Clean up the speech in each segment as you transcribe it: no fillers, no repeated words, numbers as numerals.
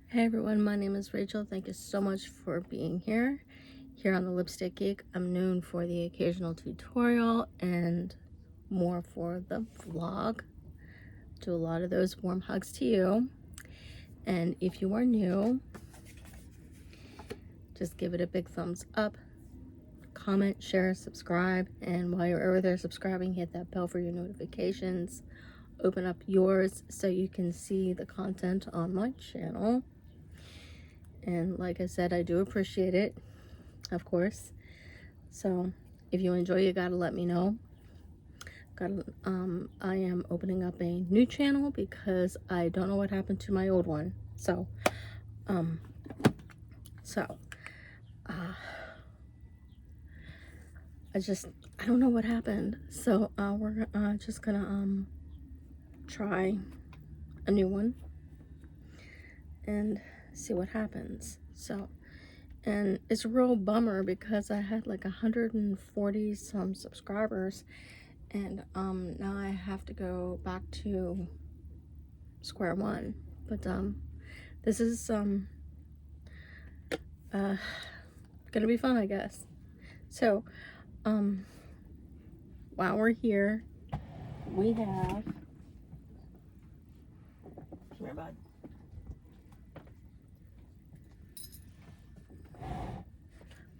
Hey everyone, my name is Rachel. Thank you so much for being here. Here on the Lipstick Geek, I'm known for the occasional tutorial and more for the vlog. Do a lot of those. Warm hugs to you. And if you are new, just give it a big thumbs up, comment, share, subscribe, and while you're over there subscribing, hit that bell for your notifications. Open up yours so you can see the content on my channel. And like I said, I do appreciate it, of course. So if you enjoy, you gotta let me know. I am opening up a new channel because I don't know what happened to my old one. So I don't know what happened. So we're just gonna try a new one and see what happens. So, and it's a real bummer because I had like 140 some subscribers, and now I have to go back to square one. But this is gonna be fun, I guess. So while we're here, we have, come here, bud,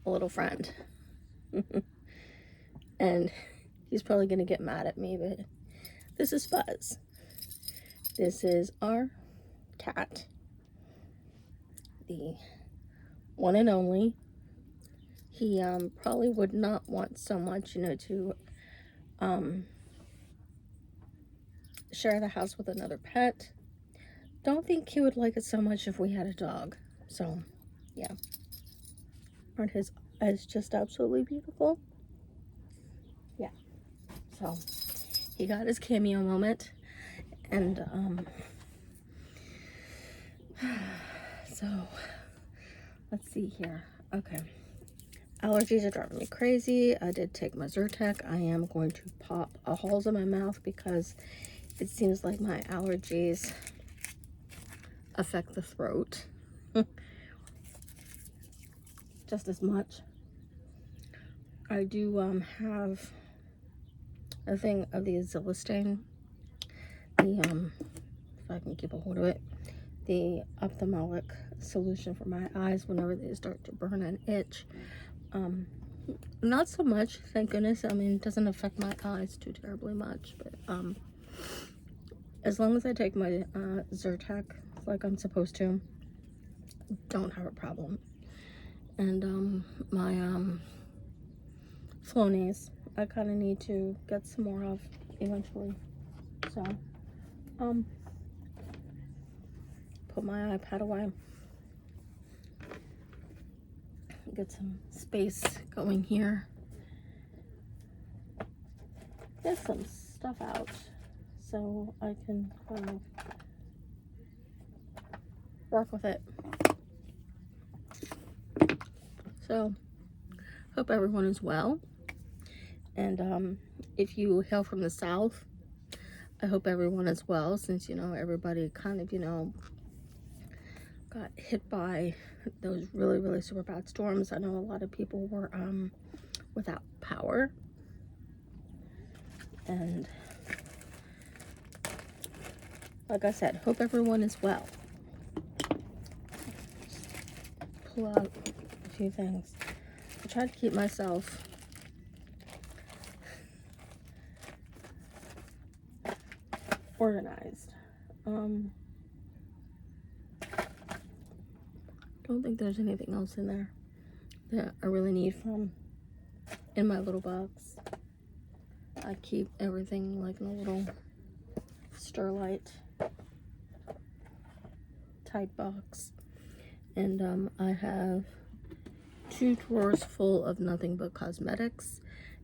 a little friend. And he's probably gonna get mad at me, but this is Fuzz. This is our cat, the one and only. He probably would not want so much, to share the house with another pet. Don't think he would like it so much if we had a dog. So yeah, aren't his eyes just absolutely beautiful? Yeah. So he got his cameo moment, and so let's see here. Okay, allergies are driving me crazy. I did take my Zyrtec. I am going to pop holes in my mouth because it seems like my allergies affect the throat just as much. I do have a thing of the Zilistane, the if I can keep a hold of it, the ophthalmic solution for my eyes whenever they start to burn and itch. Not so much, thank goodness. I mean, it doesn't affect my eyes too terribly much, but as long as I take my Zyrtec like I'm supposed to, don't have a problem. And my Flonase, I kind of need to get some more of eventually. So put my iPad away, get some space going here, get some stuff out so I can kind of work with it. So hope everyone is well, and if you hail from the south, I hope everyone is well, since everybody kind of got hit by those really super bad storms. I know a lot of people were without power, and like I said, hope everyone is well. Pull out a few things. I try to keep myself organized. Don't think there's anything else in there that I really need from in my little box. I keep everything like in a little Sterlite tight box, and I have 2 drawers full of nothing but cosmetics.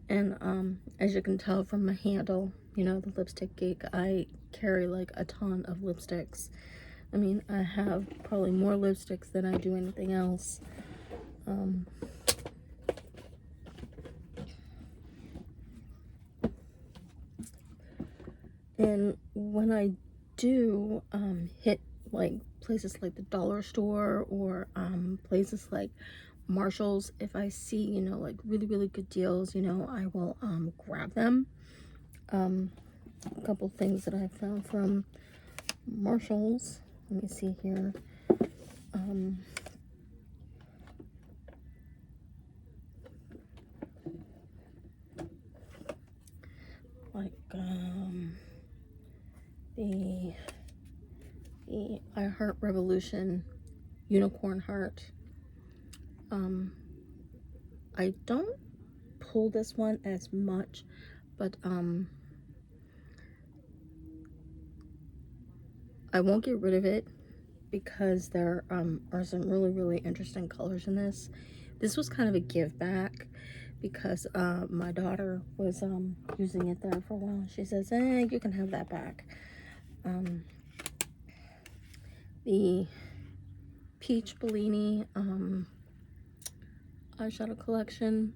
And as you can tell from my handle, the Lipstick Geek, I carry like a ton of lipsticks. I mean, I have probably more lipsticks than I do anything else. And when I do hit like places like the dollar store or places like Marshalls. If I see, you know, like really, really good deals, you know, I will grab them. A couple things that I found from Marshalls. Let me see here. Like the I Heart Revolution unicorn heart. I don't pull this one as much, but I won't get rid of it because there are some really, really interesting colors in this. This was kind of a give back because my daughter was using it there for a while. She says, you can have that back. The Peach Bellini eyeshadow collection.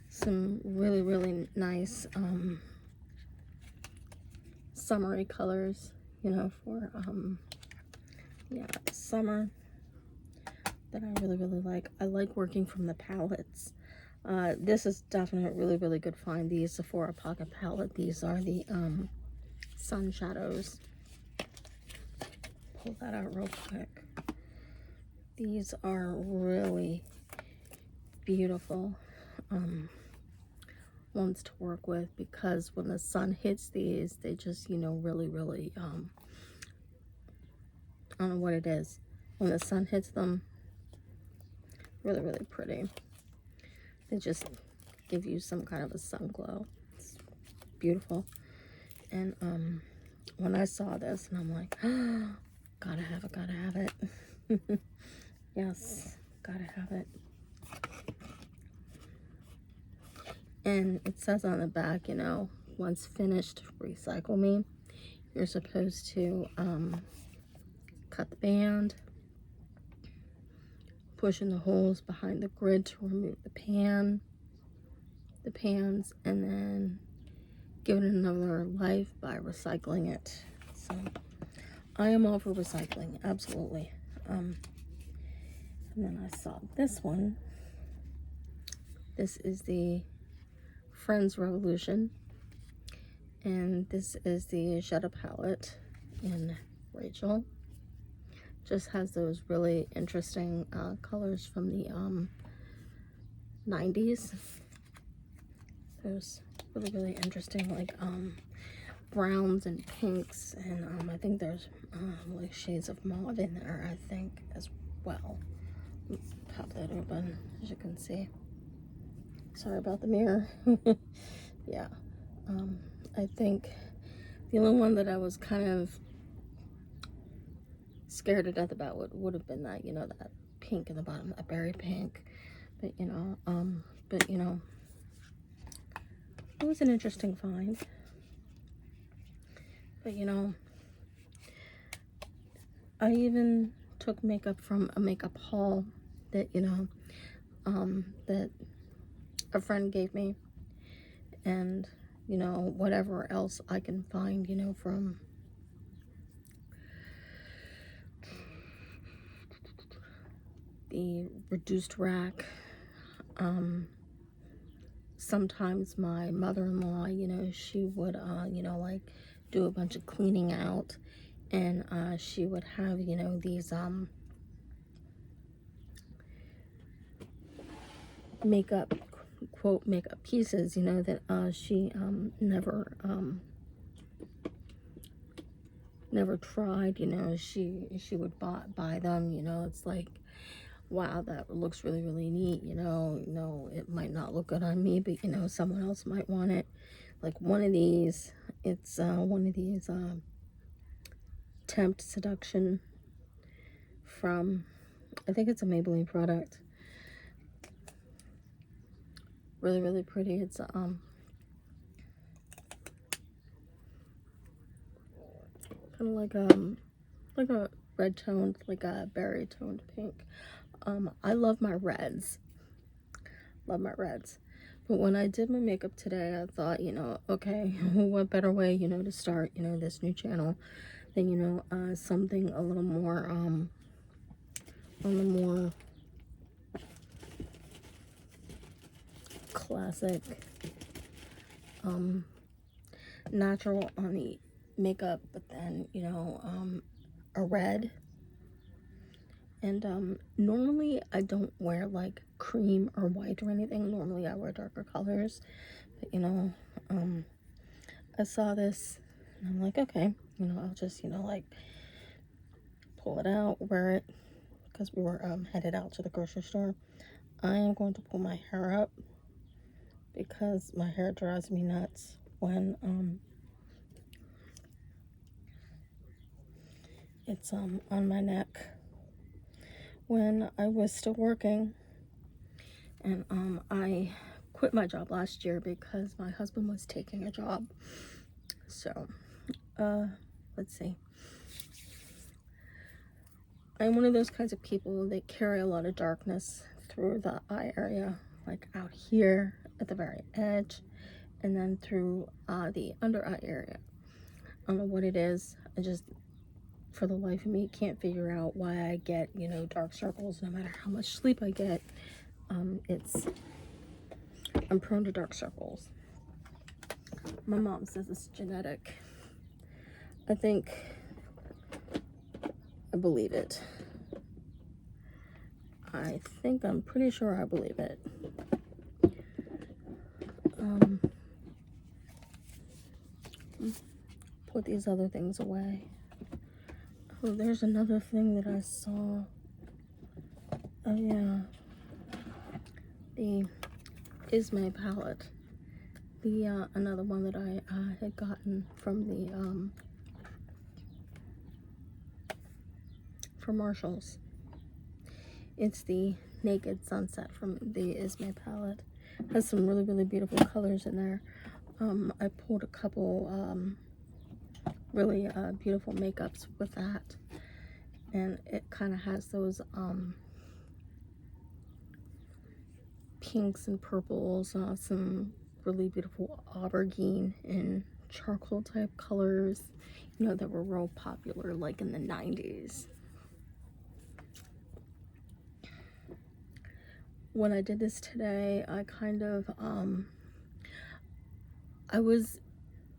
Some really, really nice summery colors, you know, for yeah, summer, that I really, really like. I like working from the palettes. This is definitely a really, really good find. The Sephora Pocket Palette. These are the Sun Shadows. Pull that out real quick. These are really beautiful ones to work with, because when the sun hits these, they just, you know, really, really I don't know what it is. When the sun hits them, really, really pretty. They just give you some kind of a sun glow. It's beautiful. And when I saw this, and I'm like, oh, gotta have it, gotta have it. Yes, gotta have it. And it says on the back, you know, once finished, recycle me. You're supposed to cut the band, push in the holes behind the grid to remove the pans, and then give it another life by recycling it. So I am all for recycling, absolutely. And then I saw this one. This is the Friends Revolution, and this is the Shadow Palette in Rachel. Just has those really interesting colors from the 90s. Those really, really interesting, like browns and pinks, and I think there's like shades of mauve in there, I think, as well. Pop that open, as you can see. Sorry about the mirror. Yeah, I think the only one that I was kind of scared to death about would have been that, you know, that pink in the bottom, that berry pink. But you know, it was an interesting find. But you know, I even took makeup from a makeup haul that, you know, that a friend gave me, and you know, whatever else I can find, you know, from the reduced rack. Sometimes my mother-in-law, you know, she would you know, like do a bunch of cleaning out, and she would have, you know, these makeup, quote, makeup pieces, you know, that she never tried. You know, she would buy them. You know, it's like, wow, that looks really, really neat. You know, it might not look good on me, but you know, someone else might want it. Like one of these, it's one of these Tempt Seduction from, I think it's a Maybelline product. Really, really pretty. It's kind of like a red toned, like a berry toned pink. I love my reds. Love my reds. But when I did my makeup today, I thought, you know, okay, what better way, you know, to start, you know, this new channel then, you know, something a little more, on the more classic, natural on the makeup, but then, you know, a red. And normally I don't wear like cream or white or anything. Normally I wear darker colors, but you know, I saw this and I'm like, okay, you know, I'll just, you know, like pull it out, wear it, because we were headed out to the grocery store. I am going to pull my hair up because my hair drives me nuts when it's on my neck. When I was still working, and I quit my job last year because my husband was taking a job. So let's see, I'm one of those kinds of people that carry a lot of darkness through the eye area, like out here at the very edge, and then through the under eye area. I don't know what it is. I just, for the life of me, can't figure out why I get, you know, dark circles no matter how much sleep I get. I'm prone to dark circles. My mom says it's genetic. I believe it. I'm pretty sure I believe it. Put these other things away. Oh, there's another thing that I saw. Oh yeah, the Ismay palette. The another one that I had gotten from the from Marshalls. It's the Naked Sunset from the Ismay palette. Has some really, really beautiful colors in there. I pulled a couple really beautiful makeups with that, and it kind of has those pinks and purples, some really beautiful aubergine and charcoal type colors, you know, that were real popular like in the 90s. When I did this today, I kind of I was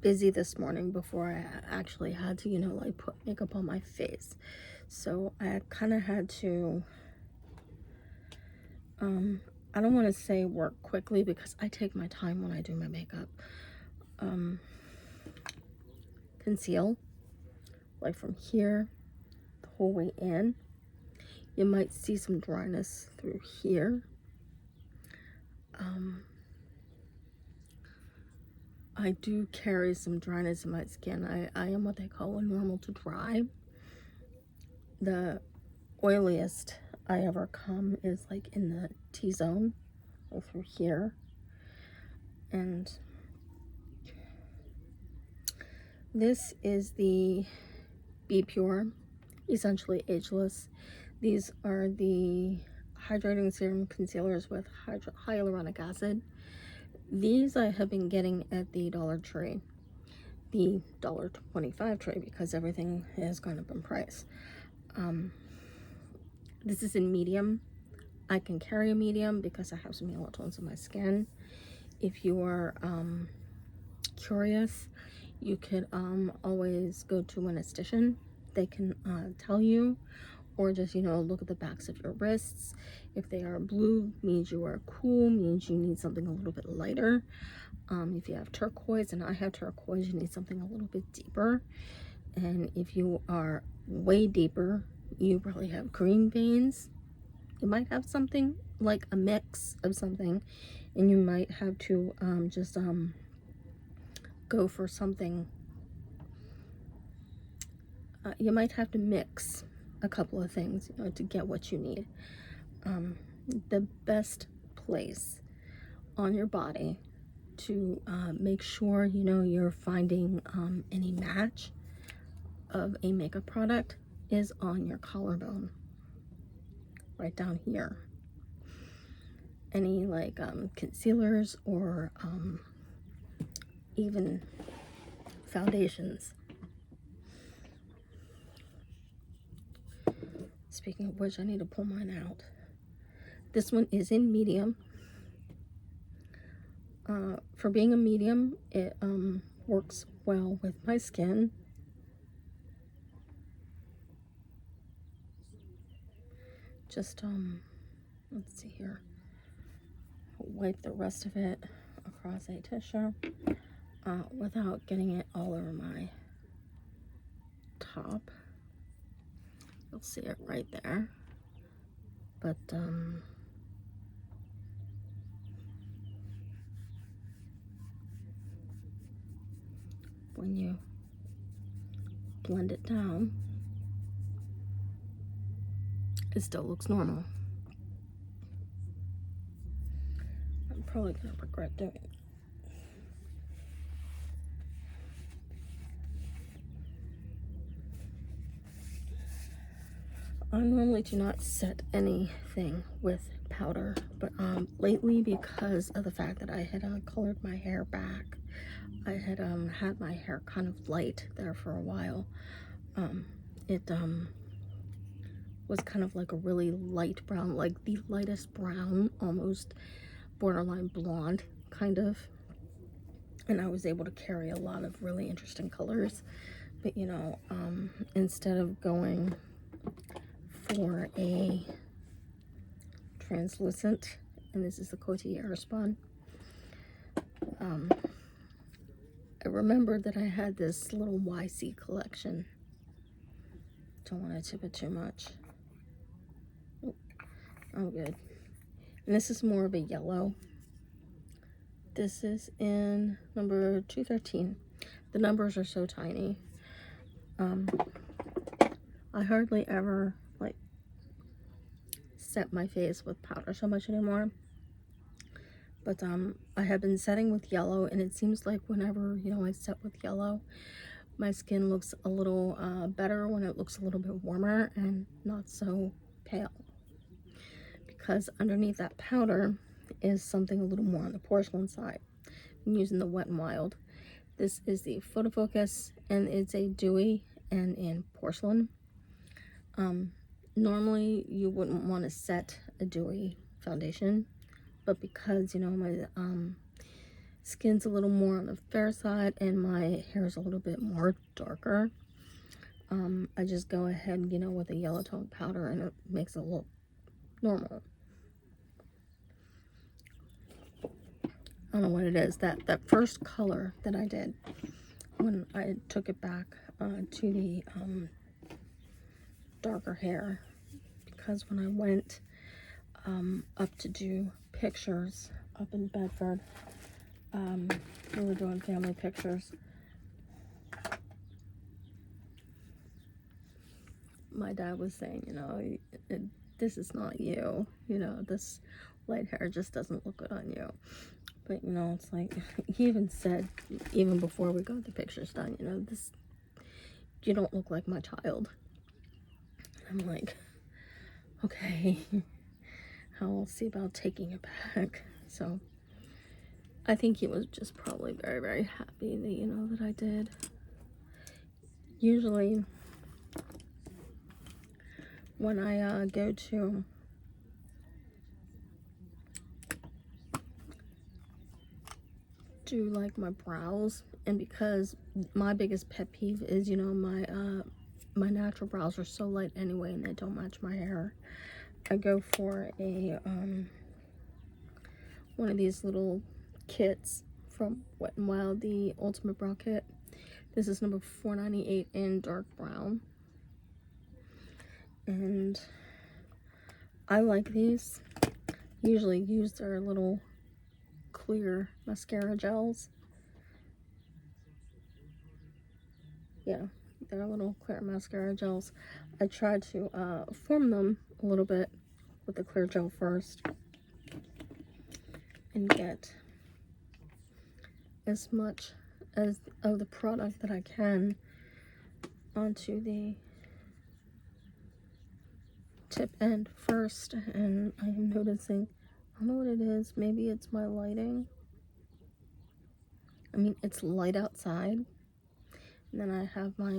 busy this morning before I actually had to, you know, like put makeup on my face. So I kind of had to, I don't want to say work quickly because I take my time when I do my makeup. Conceal, like from here, the whole way in. You might see some dryness through here. I do carry some dryness in my skin. I am what they call a normal to dry. The oiliest I ever come is like in the T-zone, or through here. And this is the Be Pure, Essentially Ageless. These are the hydrating serum concealers with hyaluronic acid. These I have been getting at the Dollar Tree, the $1.25 tray, because everything has gone up in price. This is in medium. I can carry a medium because I have some yellow tones in my skin. If you are curious, you could always go to an esthetician. They can tell you, or just, you know, look at the backs of your wrists. If they are blue, means you are cool, means you need something a little bit lighter. If you have turquoise, and I have turquoise, you need something a little bit deeper. And if you are way deeper, you probably have green veins. You might have something like a mix of something, and you might have to just go for something. You might have to mix a couple of things, you know, to get what you need. The best place on your body to make sure, you know, you're finding any match of a makeup product is on your collarbone, right down here. Any like concealers or even foundations. Speaking of which, I need to pull mine out. This one is in medium. For being a medium, it works well with my skin. Just let's see here. Wipe the rest of it across a tissue without getting it all over my top. You'll see it right there. But when you blend it down, it still looks normal. I'm probably gonna regret doing it. I normally do not set anything with powder, but lately, because of the fact that I had colored my hair back, I had had my hair kind of light there for a while. It was kind of like a really light brown, like the lightest brown, almost borderline blonde kind of. And I was able to carry a lot of really interesting colors. But you know, instead of going for a translucent, and this is the Coty Airspun, I remembered that I had this little YC collection. Don't want to tip it too much. Oh, good. And this is more of a yellow. This is in number 213. The numbers are so tiny. I hardly ever like set my face with powder so much anymore. But I have been setting with yellow, and it seems like whenever, you know, I set with yellow, my skin looks a little better when it looks a little bit warmer and not so pale. Because underneath that powder is something a little more on the porcelain side. I'm using the Wet n Wild. This is the Photo Focus, and it's a dewy and in porcelain. Normally you wouldn't want to set a dewy foundation, but because, you know, my skin's a little more on the fair side and my hair is a little bit more darker, I just go ahead, you know, with a yellow tone powder, and it makes it look normal. I don't know what it is. That first color that I did when I took it back to the darker hair, because when I went up to do pictures up in Bedford, we were doing family pictures. My dad was saying, you know, this is not you. You know, this light hair just doesn't look good on you. But, you know, it's like, he even said, even before we got the pictures done, you know, this, you don't look like my child. I'm like, okay, I'll see about taking it back. So, I think he was just probably very, very happy that, you know, that I did. Usually, when I go to do like my brows, and because my biggest pet peeve is, you know, my natural brows are so light anyway and they don't match my hair, I go for a one of these little kits from Wet n Wild, the Ultimate Brow Kit. This is number 498 in dark brown, and I like these. Usually use their little clear mascara gels. Yeah, they're little clear mascara gels. I tried to form them a little bit with the clear gel first and get as much as of the product that I can onto the tip end first. And I am noticing, I don't know what it is, maybe it's my lighting. I mean, it's light outside, and then I have my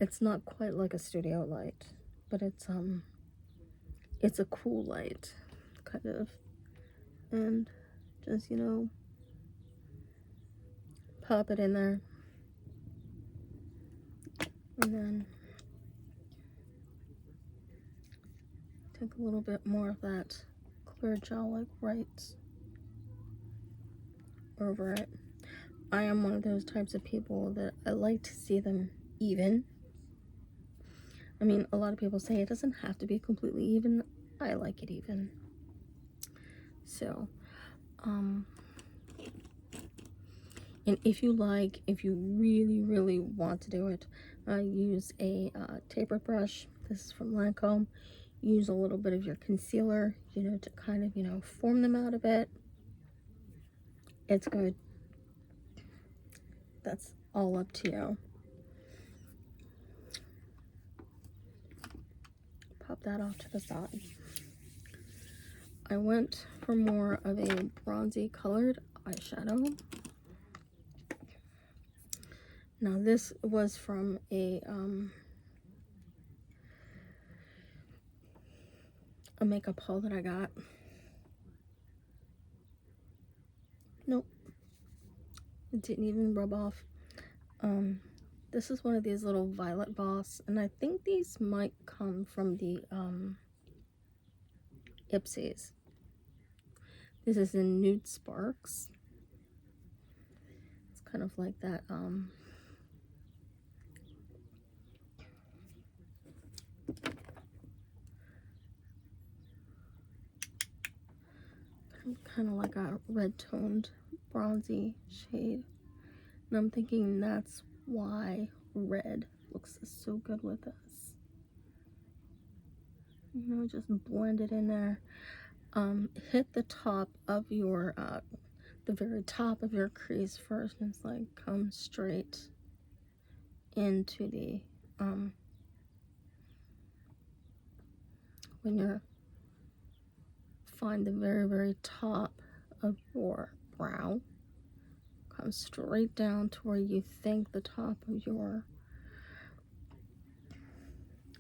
It's not quite like a studio light, but it's a cool light, kind of. And just, pop it in there. And then take a little bit more of that clear gel, like right over it. I am one of those types of people that I like to see them even. I mean, a lot of people say it doesn't have to be completely even. I like it even. So, and if you really, really want to do it, use a tapered brush. This is from Lancome. Use a little bit of your concealer, to kind of, form them out a bit. It's good. That's all up to you. Pop that off to the side. I went for more of a bronzy colored eyeshadow. Now this was from a makeup haul that I got. Nope, it didn't even rub off. This is one of these little Violet Voss, and I think these might come from the Ipsies. This is in Nude Sparks. It's kind of like that kind of like a red toned bronzy shade, and I'm thinking that's why red looks so good with this. Just blend it in there. Hit the top of your the very top of your crease first, and it's like come straight into the when you're find the very, very top of your brow, come straight down to where you think the top of your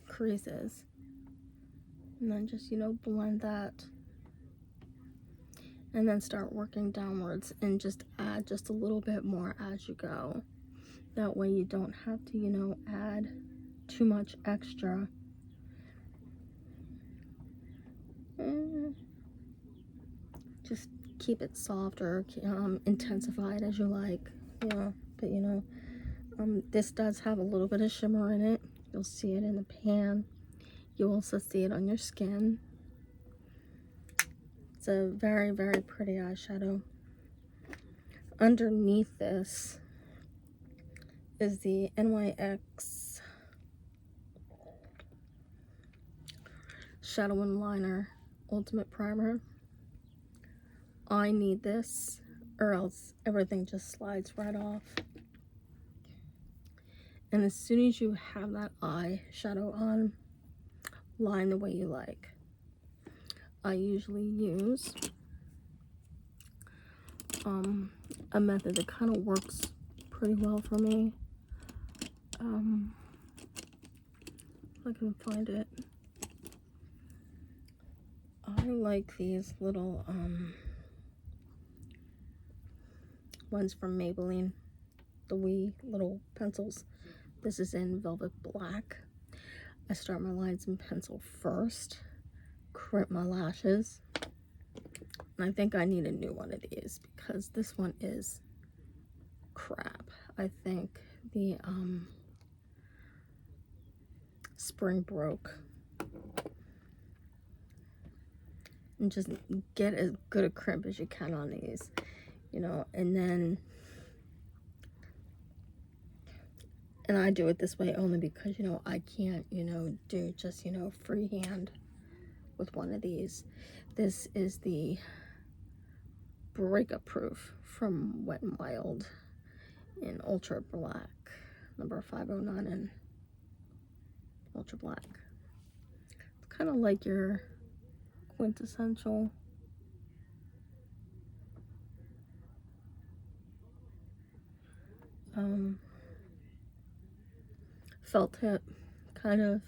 crease is, and then just blend that, and then start working downwards and just add just a little bit more as you go. That way you don't have to add too much extra. Just keep it soft or intensify it as you like. Yeah, but this does have a little bit of shimmer in it. You'll see it in the pan. You'll also see it on your skin. It's a very, very pretty eyeshadow. Underneath this is the NYX Shadow and Liner Ultimate Primer. I need this, or else everything just slides right off. And as soon as you have that eyeshadow on, line the way you like. I usually use a method that kind of works pretty well for me. If I can find it. I like these little ones from Maybelline, the wee little pencils. This is in Velvet Black. I start my lines in pencil first, crimp my lashes, and I think I need a new one of these because this one is crap. I think the spring broke. And just get as good a crimp as you can on these, and then I do it this way only because I can't do just freehand with one of these. This is the Breakup Proof from Wet n Wild in Ultra Black, number 509 in Ultra Black. It's kind of like your quintessential felt tip, kind of.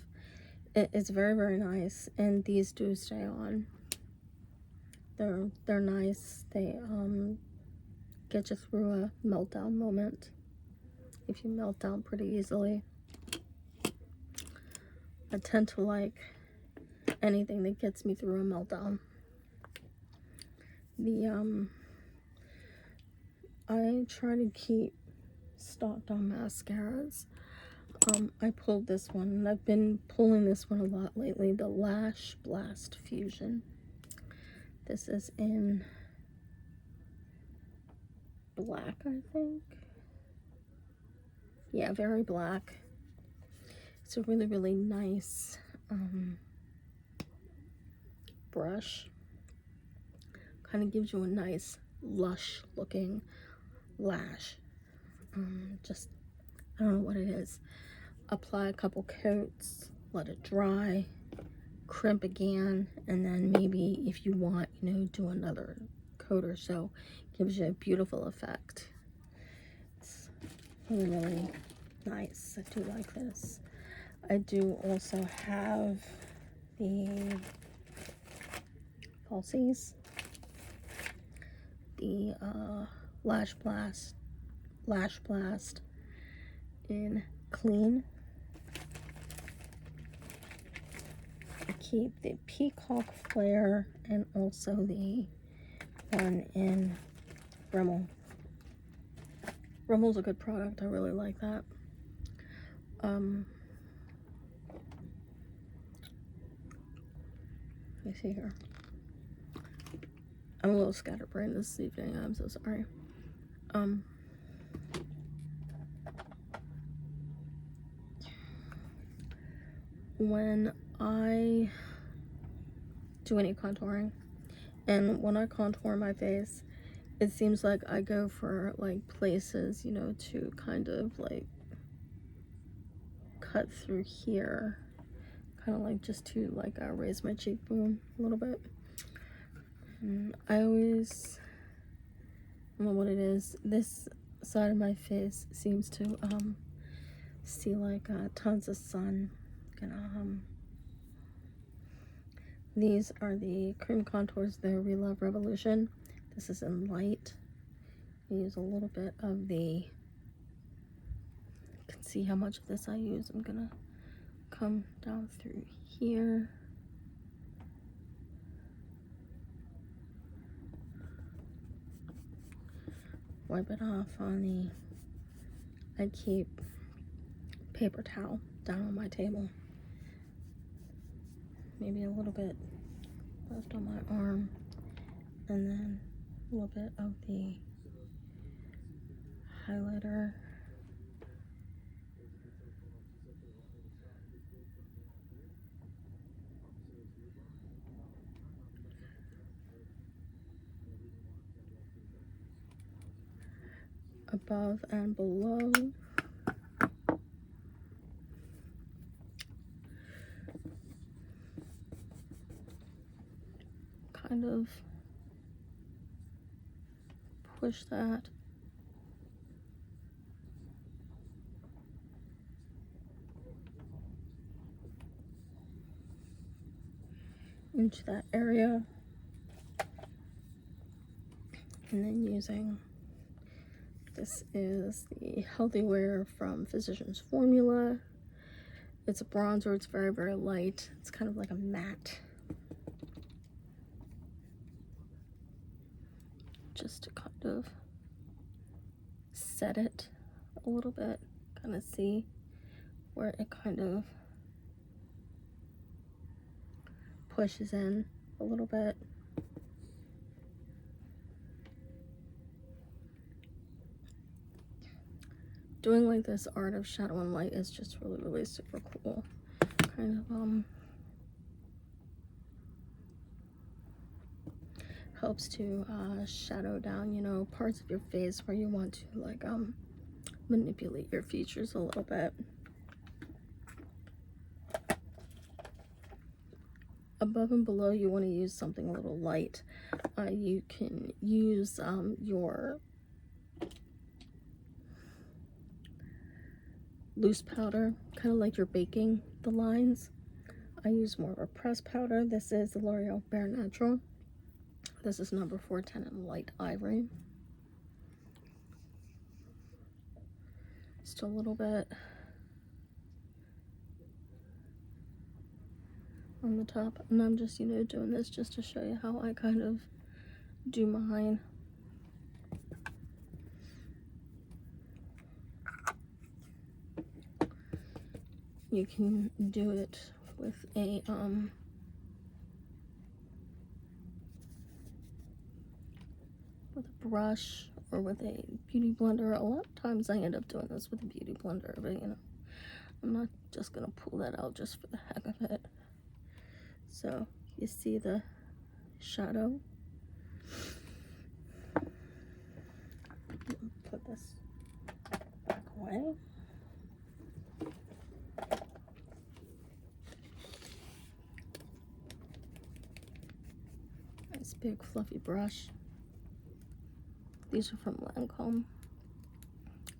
It's very, very nice, and these do stay on. They're nice. They get you through a meltdown moment if you melt down pretty easily. I tend to like anything that gets me through a meltdown. I try to keep stocked on mascaras. I pulled this one, and I've been pulling this one a lot lately, the Lash Blast Fusion. This is in black, I think. Yeah, very black. It's a really, really nice brush. Kind of gives you a nice, lush looking lash. Just, I don't know what it is. Apply a couple coats, let it dry, crimp again, and then maybe if you want, you know, do another coat or so. Gives you a beautiful effect. It's really, really nice. I do like this. I do also have the falsies, the Lash Blast in clean. I keep the Peacock Flare and also the one in Rimmel. Rimmel's a good product. I really like that. Let me see here. I'm a little scatterbrained this evening. I'm so sorry. When I do any contouring, and when I contour my face, it seems like I go for like places, you know, to kind of like cut through here, kind of like just to like raise my cheekbone a little bit. And I always, I don't know what it is, this side of my face seems to see like tons of sun. These are the cream contours, the Relove Revolution. This is in light. I use a little bit of the, you can see how much of this I use. I'm gonna come down through here. Wipe it off on the, I keep paper towel down on my table. Maybe a little bit left on my arm, and then a little bit of the highlighter. Above and below. Kind of push that into that area, and then using, this is the Healthy Wear from Physicians Formula. It's a bronzer. It's very, very light. It's kind of like a matte. Just to kind of set it a little bit, kind of see where it kind of pushes in a little bit. Doing like this art of shadow and light is just really, really super cool. Kind of helps to shadow down, you know, parts of your face where you want to like manipulate your features a little bit. Above and below, you want to use something a little light. You can use your loose powder, kind of like you're baking the lines. I use more of a pressed powder. This is the L'Oreal Bare Natural. This is number 410 in light ivory. Just a little bit on the top, and I'm just, you know, doing this just to show you how I kind of do mine. You can do it with a brush or with a beauty blender. A lot of times I end up doing this with a beauty blender, but you know, I'm not just gonna pull that out just for the heck of it. So you see the shadow. Put this back away. Nice big fluffy brush. These are from Lancome.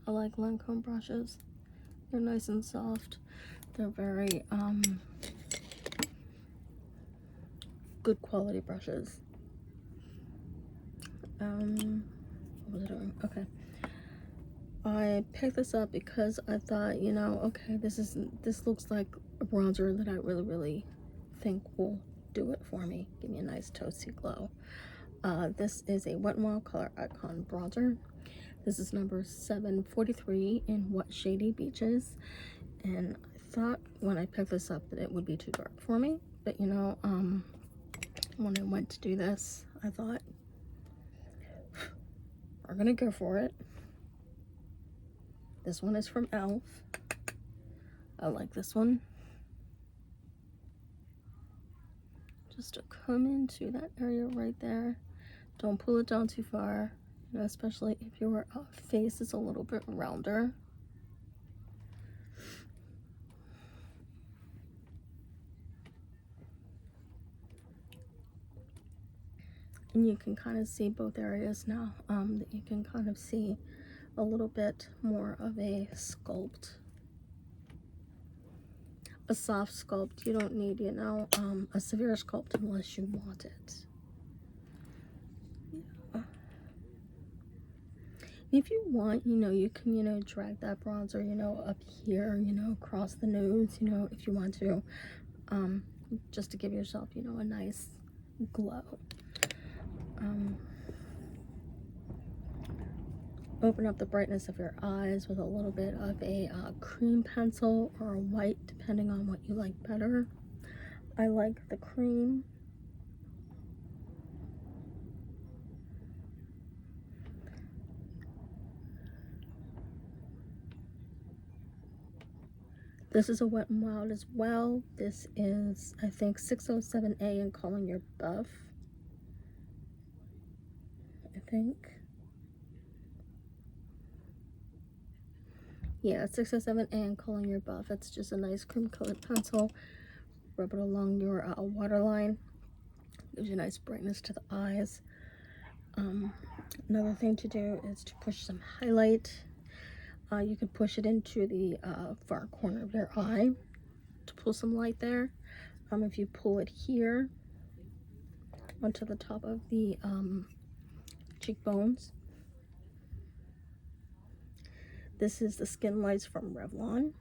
I like Lancome brushes. They're nice and soft. They're very good quality brushes. What was I doing? Okay. I picked this up because I thought, you know, okay, this looks like a bronzer that I really think will do it for me. Give me a nice toasty glow. This is a Wet n Wild Color Icon bronzer. This is number 743 in Wet Shady Beaches. And I thought when I picked this up that it would be too dark for me. But you know, when I went to do this, I thought, we're gonna go for it. This one is from e.l.f. I like this one. Just to come into that area right there. Don't pull it down too far, you know, especially if your face is a little bit rounder. And you can kind of see both areas now, that you can kind of see a little bit more of a sculpt, a soft sculpt. You don't need, you know, a severe sculpt unless you want it. Yeah. If you want, you know, you can, you know, drag that bronzer, you know, up here, you know, across the nose, you know, if you want to, just to give yourself, you know, a nice glow. Open up the brightness of your eyes with a little bit of a cream pencil or a white, depending on what you like better. I like the cream. This is a Wet n Wild as well. This is, I think, 607A in Calling Your Buff. I think. Yeah, 607A in Calling Your Buff. It's just a nice cream colored pencil. Rub it along your waterline. Gives you a nice brightness to the eyes. Another thing to do is to push some highlight. You can push it into the far corner of your eye to pull some light there. If you pull it here onto the top of the cheekbones. This is the Skin Lights from Revlon.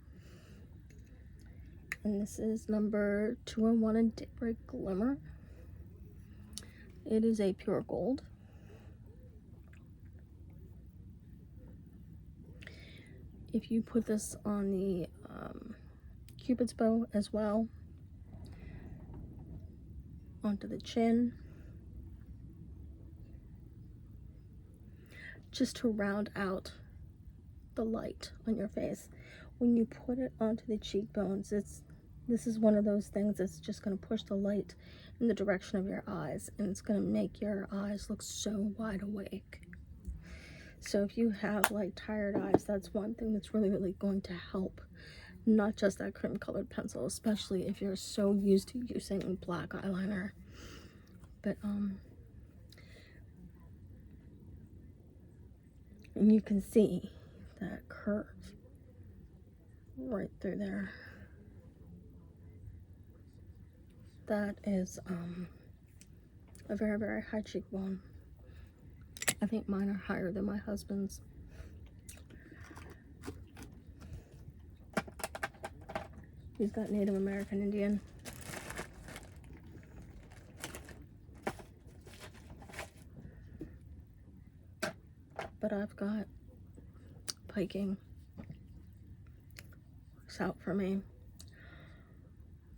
And this is number 201 in Daybreak Glimmer. It is a pure gold. If you put this on the Cupid's bow as well, onto the chin, just to round out the light on your face. When you put it onto the cheekbones, this is one of those things that's just going to push the light in the direction of your eyes, and it's going to make your eyes look so wide awake. So if you have like tired eyes, that's one thing that's really going to help. Not just that cream colored pencil, especially if you're so used to using black eyeliner. But and you can see that curve right through there. That is a very, very high cheekbone. I think mine are higher than my husband's. He's got Native American Indian. But I've got piking. Works out for me.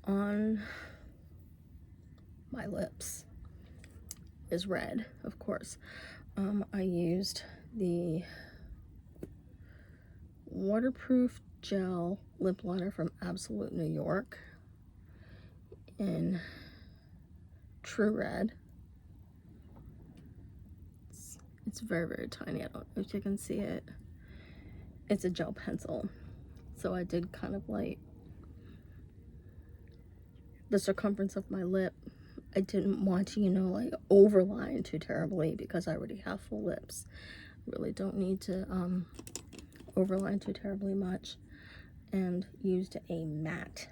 On my lips is red, of course. I used the waterproof gel lip liner from Absolute New York in True Red. It's very, very tiny. I don't know if you can see it. It's a gel pencil. So I did kind of like the circumference of my lip. I didn't want to, you know, like overline too terribly because I already have full lips. Really don't need to overline too terribly much. And used a matte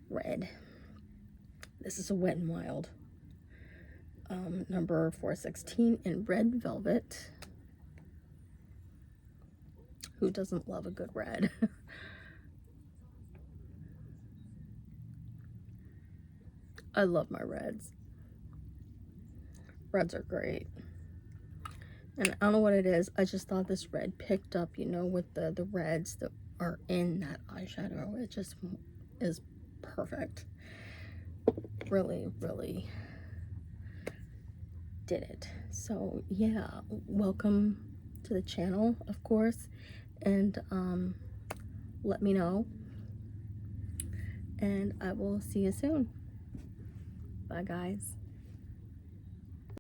red. This is a Wet n Wild number 416 in red velvet. Who doesn't love a good red? I love my reds. Reds are great. And I don't know what it is. I just thought this red picked up, you know, with the reds that are in that eyeshadow. It just is perfect. Really, really did it. So yeah, welcome to the channel, of course. And let me know. And I will see you soon. Bye, guys.